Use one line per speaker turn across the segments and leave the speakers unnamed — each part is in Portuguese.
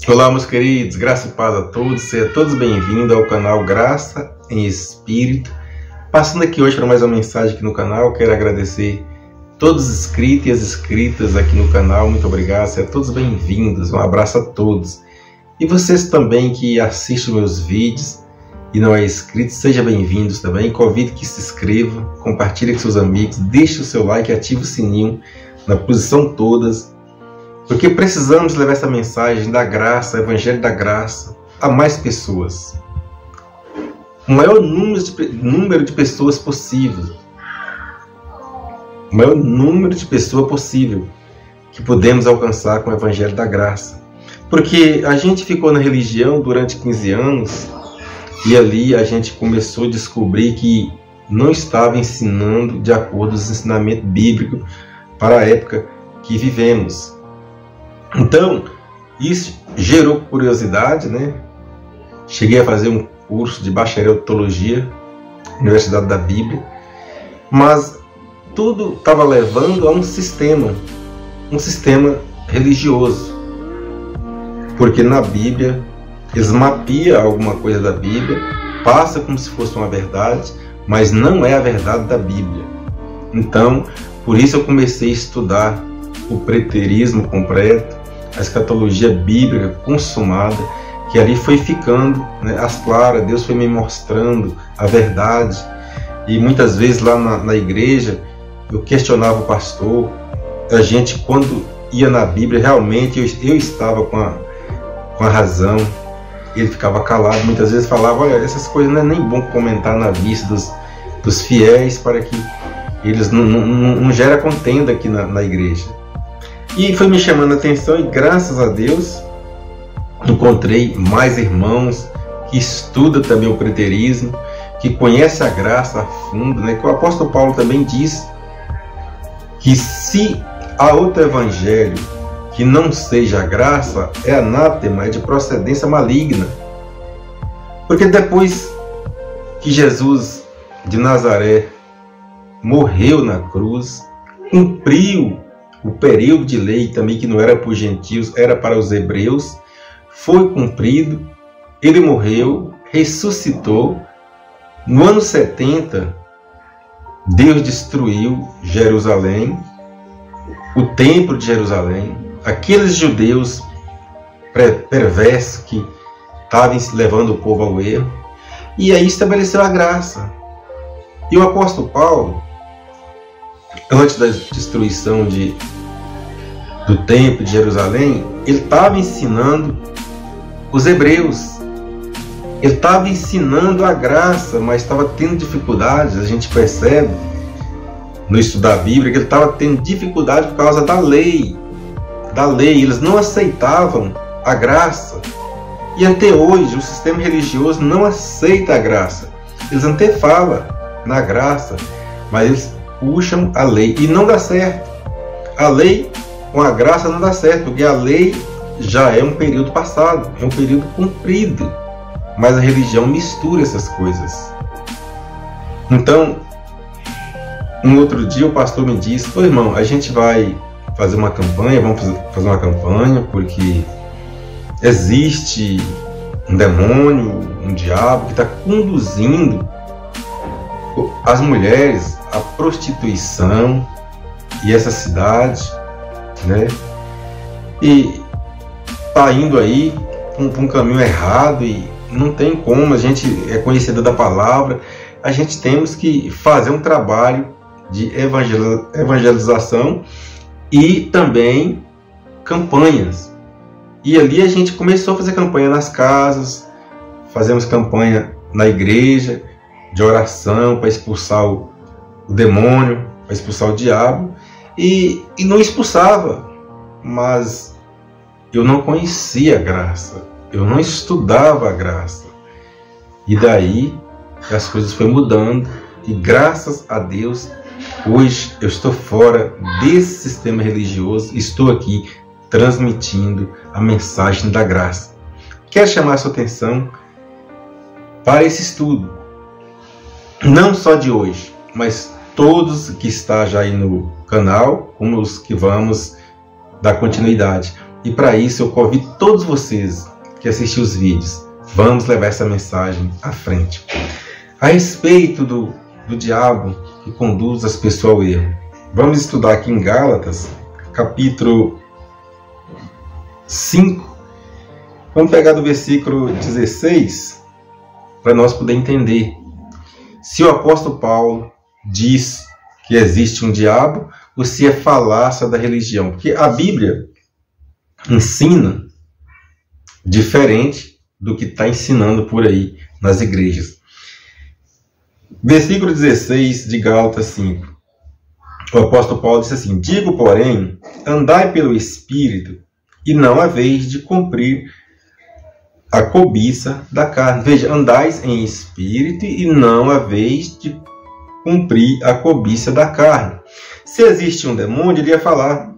Olá, meus queridos, graça e paz a todos, sejam todos bem-vindos ao canal Graça em Espírito. Passando aqui hoje para mais uma mensagem aqui no canal, quero agradecer todos os inscritos e as inscritas aqui no canal, muito obrigado, sejam todos bem-vindos, um abraço a todos. E vocês também que assistem meus vídeos e não é inscrito, sejam bem-vindos também, convido que se inscreva, compartilhe com seus amigos, deixe o seu like e ative o sininho na posição todas, porque precisamos levar essa mensagem da graça, o Evangelho da Graça, a mais pessoas. O maior número de pessoas possível. O maior número de pessoas possível que podemos alcançar com o Evangelho da Graça. Porque a gente ficou na religião durante 15 anos e ali a gente começou a descobrir que não estava ensinando de acordo com os ensinamentos bíblicos para a época que vivemos. Então, isso gerou curiosidade, né? Cheguei a fazer um curso de bacharel em teologia, Universidade da Bíblia, mas tudo estava levando a um sistema religioso, porque na Bíblia eles mapeam alguma coisa da Bíblia, passa como se fosse uma verdade, mas não é a verdade da Bíblia. Então, por isso eu comecei a estudar o preterismo completo, a escatologia bíblica consumada, que ali foi ficando, né, às claras. Deus foi me mostrando a verdade. E muitas vezes lá na igreja eu questionava o pastor. A gente, quando ia na Bíblia, realmente eu estava com a razão. Ele ficava calado, muitas vezes falava: olha, essas coisas não é nem bom comentar na vista dos fiéis, para que eles não gerem contenda aqui na igreja. E foi me chamando a atenção, e graças a Deus encontrei mais irmãos que estudam também o preterismo, que conhecem a graça a fundo, né? Que o apóstolo Paulo também diz que se há outro evangelho que não seja a graça, é anátema, é de procedência maligna. Porque depois que Jesus de Nazaré morreu na cruz, cumpriu o período de lei também, que não era para os gentios, era para os hebreus, foi cumprido, ele morreu, ressuscitou. No ano 70, Deus destruiu Jerusalém, o templo de Jerusalém, aqueles judeus perversos que estavam levando o povo ao erro, e aí estabeleceu a graça. E o apóstolo Paulo, antes da destruição do templo de Jerusalém, ele estava ensinando os hebreus, ele estava ensinando a graça, mas estava tendo dificuldades. A gente percebe no estudo da Bíblia que ele estava tendo dificuldade por causa da lei. Eles não aceitavam a graça, e até hoje o sistema religioso não aceita a graça. Eles até falam na graça, mas eles puxam a lei, e não dá certo. A lei com a graça não dá certo, porque a lei já é um período passado, é um período cumprido, mas a religião mistura essas coisas. Então, um outro dia o pastor me disse: "Ô irmão, a gente vai fazer uma campanha, vamos fazer uma campanha, porque existe um demônio, um diabo que está conduzindo as mulheres à prostituição e essa cidade, né? E está indo aí para um caminho errado, e não tem como. A gente é conhecedor da palavra, a gente temos que fazer um trabalho de evangelização e também campanhas." E ali a gente começou a fazer campanha nas casas, fazemos campanha na igreja de oração para expulsar o demônio, para expulsar o diabo, e não expulsava, mas eu não conhecia a graça, eu não estudava a graça, e daí as coisas foram mudando, e graças a Deus hoje eu estou fora desse sistema religioso, estou aqui transmitindo a mensagem da graça. Quero chamar a sua atenção para esse estudo, não só de hoje, mas todos que estão já aí no canal, como os que vamos dar continuidade. E para isso eu convido todos vocês que assistem os vídeos, vamos levar essa mensagem à frente. A respeito do diabo que conduz as pessoas ao erro. Vamos estudar aqui em Gálatas, capítulo 5. Vamos pegar do versículo 16 para nós poder entender. Se o apóstolo Paulo diz que existe um diabo, ou se é falácia da religião. Porque a Bíblia ensina diferente do que está ensinando por aí nas igrejas. Versículo 16 de Gálatas 5. O apóstolo Paulo disse assim: digo, porém, andai pelo Espírito, e não haveis de cumprir a cobiça da carne. Veja, andais em Espírito, e não haveis de cumprir a cobiça da carne. Se existe um demônio, ele ia falar: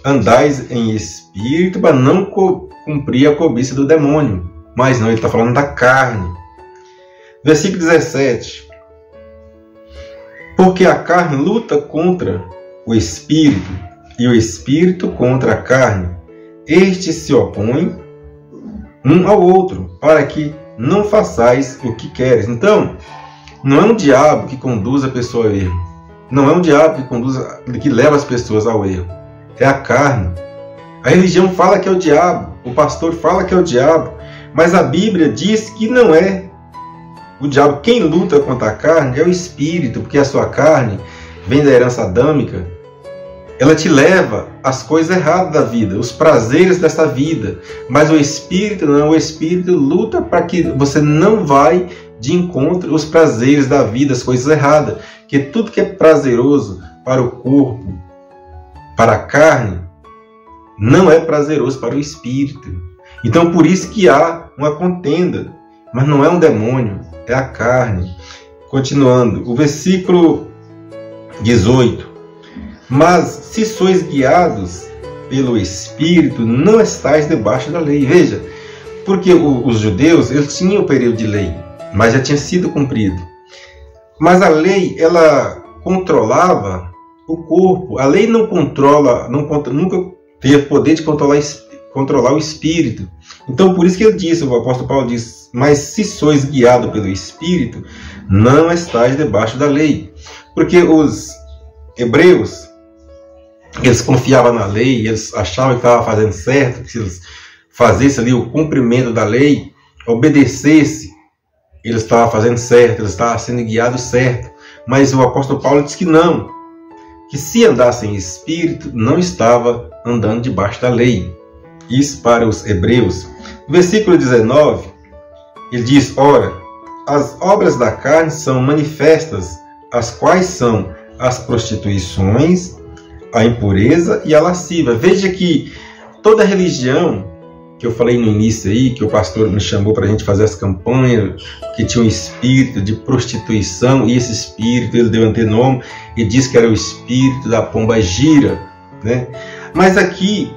andais em Espírito, para não cumprir a cobiça do demônio. Mas não, ele está falando da carne. Versículo 17. Porque a carne luta contra o Espírito, e o Espírito contra a carne. Estes se opõem um ao outro, para que não façais o que queres. Então, não é um diabo que conduz a pessoa ao erro. Não é um diabo que leva as pessoas ao erro. É a carne. A religião fala que é o diabo, o pastor fala que é o diabo, mas a Bíblia diz que não é o diabo. Quem luta contra a carne é o Espírito, porque a sua carne vem da herança adâmica. Ela te leva às coisas erradas da vida, os prazeres dessa vida. Mas o Espírito não, o Espírito luta para que você não vai de encontro aos prazeres da vida, as coisas erradas. Porque tudo que é prazeroso para o corpo, para a carne, não é prazeroso para o Espírito. Então por isso que há uma contenda, mas não é um demônio, é a carne. Continuando, o versículo 18. Mas se sois guiados pelo Espírito, não estáis debaixo da lei. Veja, porque os judeus, eles tinham o período de lei, mas já tinha sido cumprido. Mas a lei, ela controlava o corpo. A lei não controla, nunca teve poder de controlar o Espírito. Então, por isso que ele disse, o apóstolo Paulo diz: mas se sois guiados pelo Espírito, não estáis debaixo da lei. Porque os hebreus, eles confiavam na lei, eles achavam que estavam fazendo certo, que se eles fizessem ali o cumprimento da lei, obedecesse, eles estavam fazendo certo, eles estavam sendo guiados certo. Mas o apóstolo Paulo diz que não, que se andasse em Espírito, não estava andando debaixo da lei. Isso para os hebreus. No versículo 19, ele diz: ora, as obras da carne são manifestas, as quais são as prostituições, a impureza e a lascívia. Veja que toda religião, que eu falei no início aí, que o pastor me chamou para a gente fazer as campanhas, que tinha um espírito de prostituição, e esse espírito ele deu antenome e disse que era o espírito da pomba gira, né? Mas aqui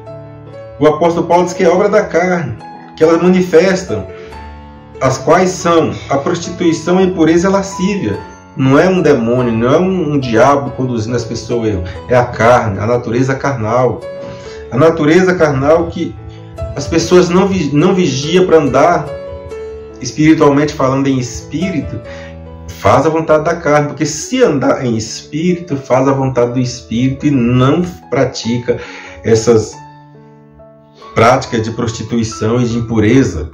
o apóstolo Paulo diz que é obra da carne, que elas manifestam, as quais são a prostituição, a impureza e a lascívia. Não é um demônio, não é um diabo conduzindo as pessoas ao erro. É a carne, a natureza carnal. A natureza carnal que as pessoas não vigiam para andar espiritualmente falando, em espírito, faz a vontade da carne. Porque se andar em espírito, faz a vontade do Espírito e não pratica essas práticas de prostituição e de impureza.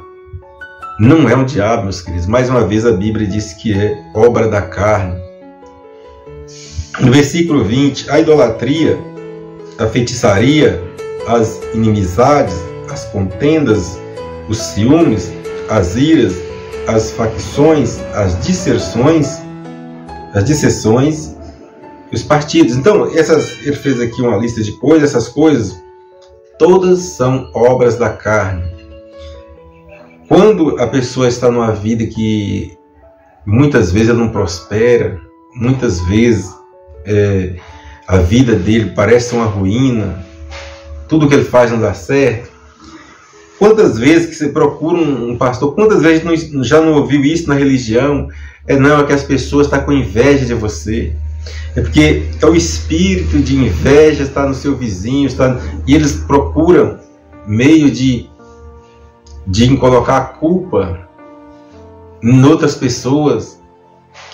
Não é um diabo, meus queridos. Mais uma vez a Bíblia diz que é obra da carne. No versículo 20, a idolatria, a feitiçaria, as inimizades, as contendas, os ciúmes, as iras, as facções, as disseções, os partidos. Então, ele fez aqui uma lista de coisas, essas coisas, todas são obras da carne. Quando a pessoa está numa vida que muitas vezes ela não prospera, muitas vezes a vida dele parece uma ruína, tudo que ele faz não dá certo. Quantas vezes que você procura um pastor, quantas vezes já não ouviu isso na religião? É que as pessoas estão com inveja de você. É porque o espírito de inveja está no seu vizinho, e eles procuram meio de colocar a culpa em outras pessoas,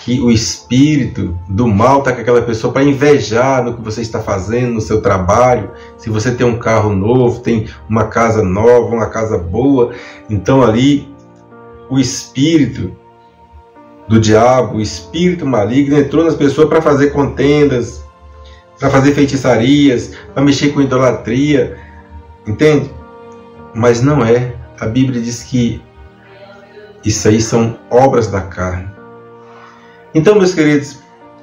que o espírito do mal está com aquela pessoa para invejar no que você está fazendo, no seu trabalho. Se você tem um carro novo, tem uma casa nova, uma casa boa, então ali o espírito do diabo, o espírito maligno entrou nas pessoas para fazer contendas, para fazer feitiçarias, para mexer com idolatria, entende? Mas não é. A Bíblia diz que isso aí são obras da carne. Então, meus queridos,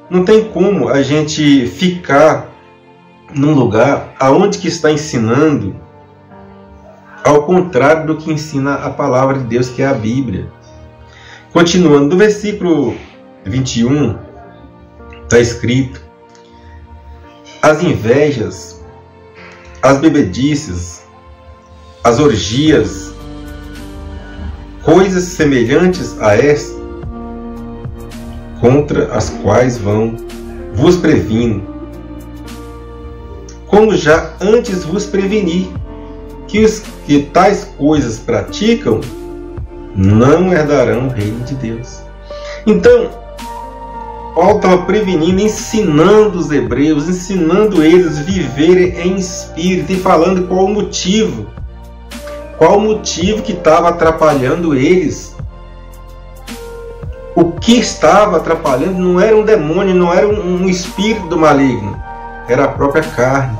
não tem como a gente ficar num lugar aonde que está ensinando ao contrário do que ensina a palavra de Deus, que é a Bíblia. Continuando, no versículo 21, está escrito: as invejas, as bebedices, as orgias, coisas semelhantes a esta, contra as quais vos previno, como já antes vos preveni, que os que tais coisas praticam não herdarão o reino de Deus. Então, Paulo estava prevenindo, ensinando os hebreus, ensinando eles a viverem em espírito e falando qual o motivo que estava atrapalhando eles. O que estava atrapalhando não era um demônio, não era um espírito do maligno, era a própria carne.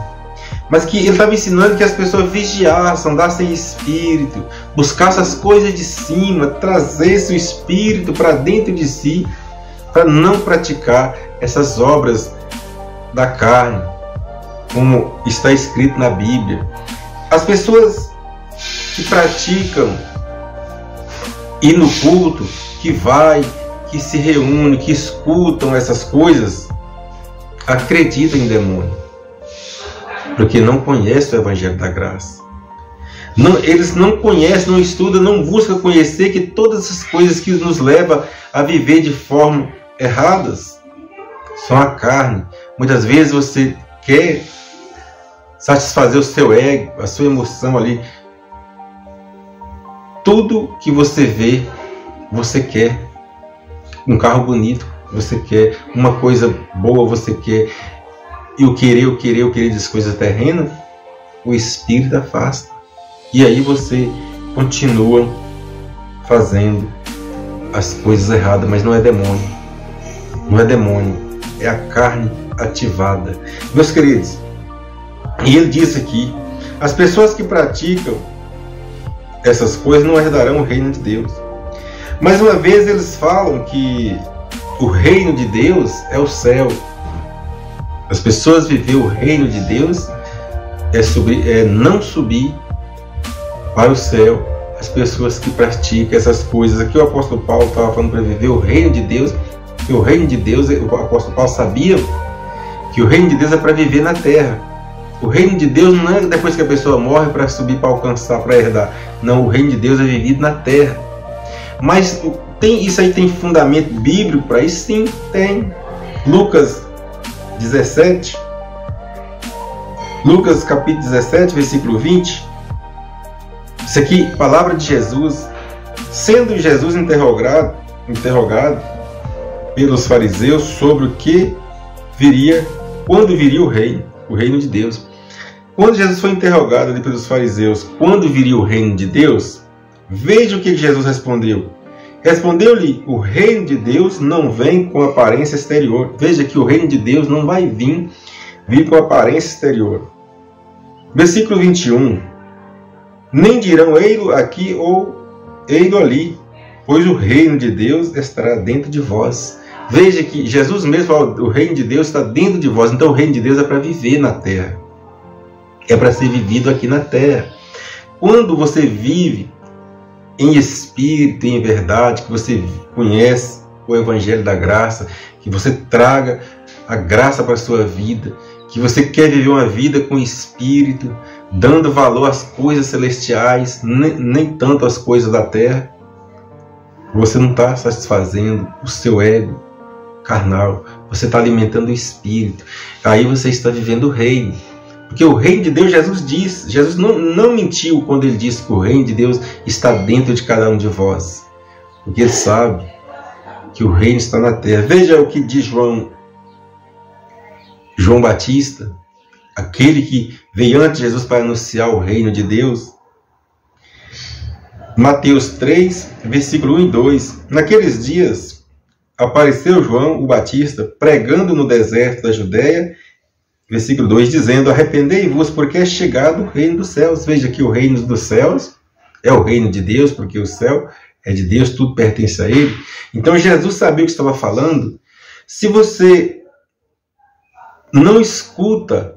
Mas que ele estava ensinando que as pessoas vigiassem, andassem em espírito, buscassem as coisas de cima, trazessem o espírito para dentro de si, para não praticar essas obras da carne, como está escrito na Bíblia. As pessoas que praticam ir no culto, que se reúnem, que escutam essas coisas, acreditam em demônio, porque não conhecem o Evangelho da Graça. Eles não conhecem, não estudam, não buscam conhecer que todas essas coisas que nos levam a viver de forma erradas são a carne. Muitas vezes você quer satisfazer o seu ego, a sua emoção ali. Tudo que você vê, você quer. Um carro bonito, você quer. Uma coisa boa, você quer. E o querer das coisas terrenas, o espírito afasta. E aí você continua fazendo as coisas erradas, mas não é demônio. Não é demônio, é a carne ativada. Meus queridos, e ele disse aqui, as pessoas que praticam essas coisas não herdarão o reino de Deus. Mais uma vez eles falam que o reino de Deus é o céu. As pessoas viver o reino de Deus é não subir para o céu. As pessoas que praticam essas coisas. Aqui o apóstolo Paulo estava falando para viver o reino de Deus. Que o reino de Deus, o apóstolo Paulo sabia que o reino de Deus é para viver na terra. O reino de Deus não é depois que a pessoa morre para subir, para alcançar, para herdar. Não, o reino de Deus é vivido na terra. Mas isso aí tem fundamento bíblico para isso? Sim, tem. Lucas 17, Lucas capítulo 17, versículo 20. Isso aqui, palavra de Jesus. Sendo Jesus interrogado pelos fariseus sobre o que viria, quando viria o reino de Deus. Quando Jesus foi interrogado ali pelos fariseus, quando viria o reino de Deus, veja o que Jesus respondeu. Respondeu-lhe: o reino de Deus não vem com aparência exterior. Veja que o reino de Deus não vai vir com aparência exterior. Versículo 21. Nem dirão ei-lo aqui ou ei-lo ali, pois o reino de Deus estará dentro de vós. Veja que Jesus mesmo fala, o reino de Deus está dentro de vós. Então o reino de Deus é para viver na terra. É para ser vivido aqui na terra. Quando você vive em espírito, em verdade, que você conhece o Evangelho da Graça, que você traga a graça para a sua vida, que você quer viver uma vida com espírito, dando valor às coisas celestiais, nem tanto às coisas da terra, você não está satisfazendo o seu ego carnal, você está alimentando o espírito. Aí você está vivendo o reino, Porque o reino de Deus, Jesus não mentiu quando ele disse que o reino de Deus está dentro de cada um de vós. Porque ele sabe que o reino está na terra. Veja o que diz João Batista, aquele que veio antes de Jesus para anunciar o reino de Deus. Mateus 3, versículo 1 e 2. Naqueles dias apareceu João o Batista pregando no deserto da Judéia, versículo 2, dizendo: arrependei-vos, porque é chegado o reino dos céus. Veja que o reino dos céus é o reino de Deus, porque o céu é de Deus, tudo pertence a Ele. Então Jesus sabia o que estava falando. Se você não escuta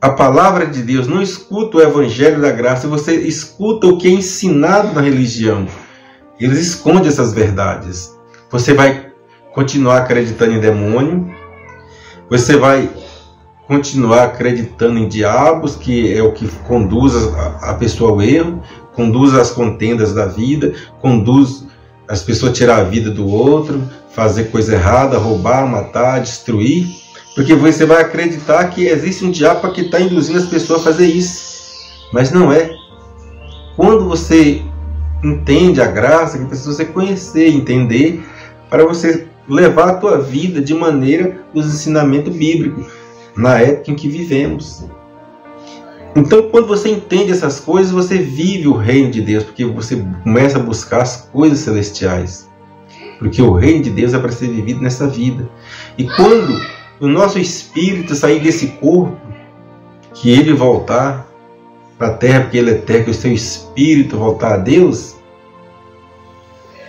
a palavra de Deus, não escuta o evangelho da graça, você escuta o que é ensinado na religião, eles escondem essas verdades. Você vai continuar acreditando em demônio, você vai continuar acreditando em diabos, que é o que conduz a pessoa ao erro, conduz às contendas da vida, conduz as pessoas a tirar a vida do outro, fazer coisa errada, roubar, matar, destruir, porque você vai acreditar que existe um diabo que está induzindo as pessoas a fazer isso. Mas não é. Quando você entende a graça, que precisa você conhecer, entender, para você levar a tua vida de maneira dos ensinamentos bíblicos, na época em que vivemos. Então, quando você entende essas coisas, você vive o reino de Deus, porque você começa a buscar as coisas celestiais. Porque o reino de Deus é para ser vivido nessa vida. E quando o nosso espírito sair desse corpo, que ele voltar para a terra, porque ele é eterno, que o seu espírito voltar a Deus,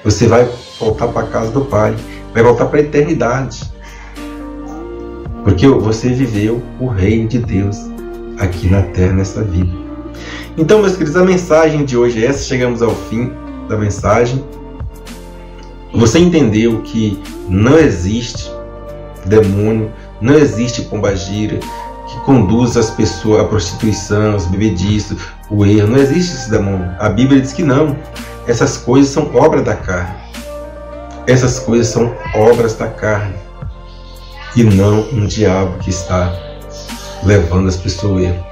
você vai voltar para a casa do Pai, vai voltar para a eternidade. Porque você viveu o reino de Deus aqui na terra, nessa vida. Então, meus queridos, a mensagem de hoje é essa. Chegamos ao fim da mensagem. Você entendeu que não existe demônio, não existe pombagira que conduz as pessoas à prostituição, aos bebediços, o erro. Não existe esse demônio. A Bíblia diz que não. Essas coisas são obras da carne. Essas coisas são obras da carne. E não um diabo que está levando as pessoas ao erro.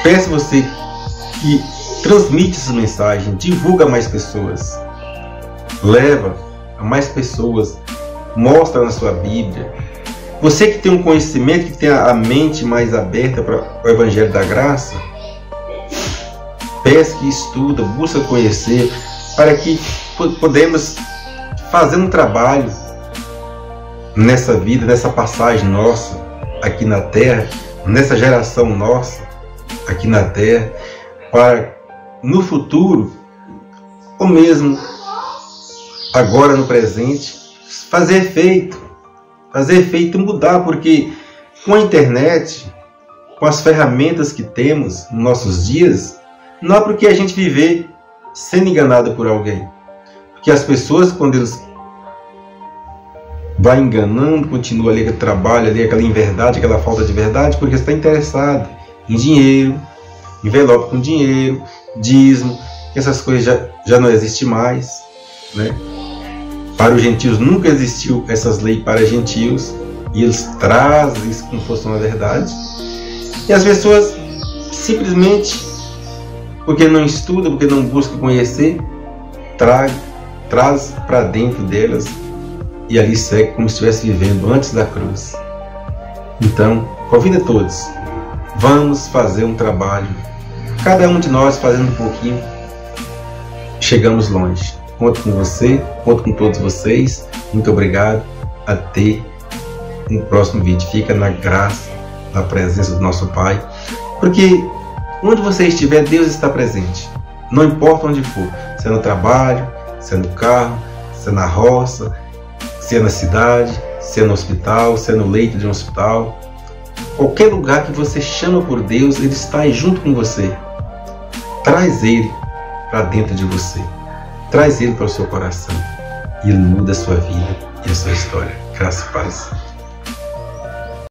Peço a você que transmite essa mensagem, divulga a mais pessoas, leva a mais pessoas, mostra na sua Bíblia. Você que tem um conhecimento, que tem a mente mais aberta para o Evangelho da Graça, pesque, estuda, busca conhecer, para que podemos fazer um trabalho nessa vida, nessa passagem nossa aqui na Terra, nessa geração nossa aqui na Terra, para no futuro, ou mesmo agora no presente, fazer efeito e mudar, porque com a internet, com as ferramentas que temos nos nossos dias, não é porque a gente viver sendo enganado por alguém. Porque as pessoas, quando eles vai enganando, continua ali aquele trabalho, ali aquela inverdade, aquela falta de verdade, porque está interessado em dinheiro, envelope com dinheiro, dízimo, essas coisas já não existem mais, né? Para os gentios nunca existiu essas leis para gentios, e eles trazem isso como fosse uma verdade. E as pessoas simplesmente, porque não estudam, porque não buscam conhecer, traz para dentro delas e ali segue como se estivesse vivendo antes da cruz. Então, convido a todos, vamos fazer um trabalho, cada um de nós fazendo um pouquinho, chegamos longe. Conto com você, conto com todos vocês. Muito obrigado. Até um próximo vídeo. Fica na graça, na presença do nosso Pai. Porque onde você estiver, Deus está presente. Não importa onde for. Se é no trabalho, se é no carro, se é na roça, se é na cidade, se é no hospital, se é no leito de um hospital. Qualquer lugar que você chama por Deus, Ele está aí junto com você. Traz Ele para dentro de você. Traz Ele para o seu coração e Ele muda a sua vida e a sua história. Graça e paz.